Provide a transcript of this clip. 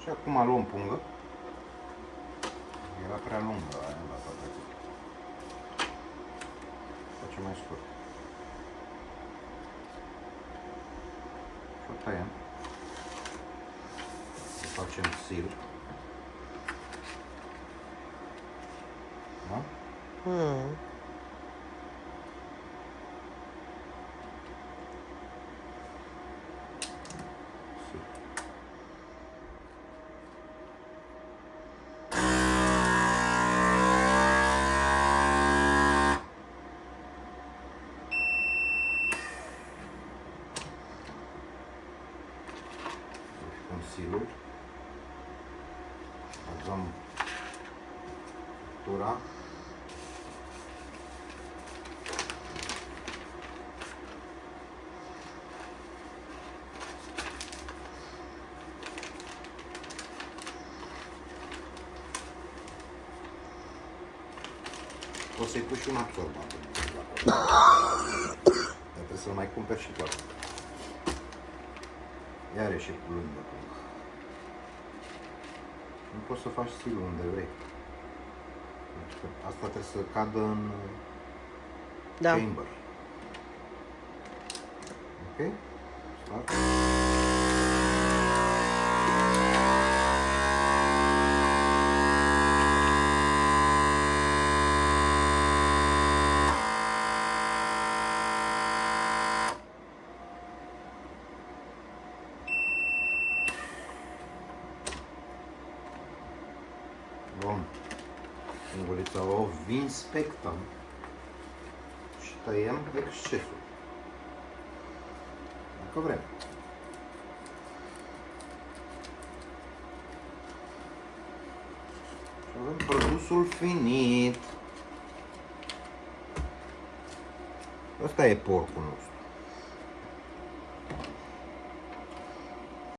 Și acum luăm pungă. Era prea lungă aia la toate. Facem mai scurt. Și o tăiem. Facem sil. Da? Silul, băgăm tura, o să-i pui și un absorbant. Trebuie să-l mai cumperi și toată. Iar e și lungă. Nu poți să faci stilul unde vrei. Asta trebuie să cadă în chamber. Ok? Start. Luăm îngulița, o inspectăm și tăiem excesul, dacă vrem. Și avem produsul finit. Ăsta e porcul nostru.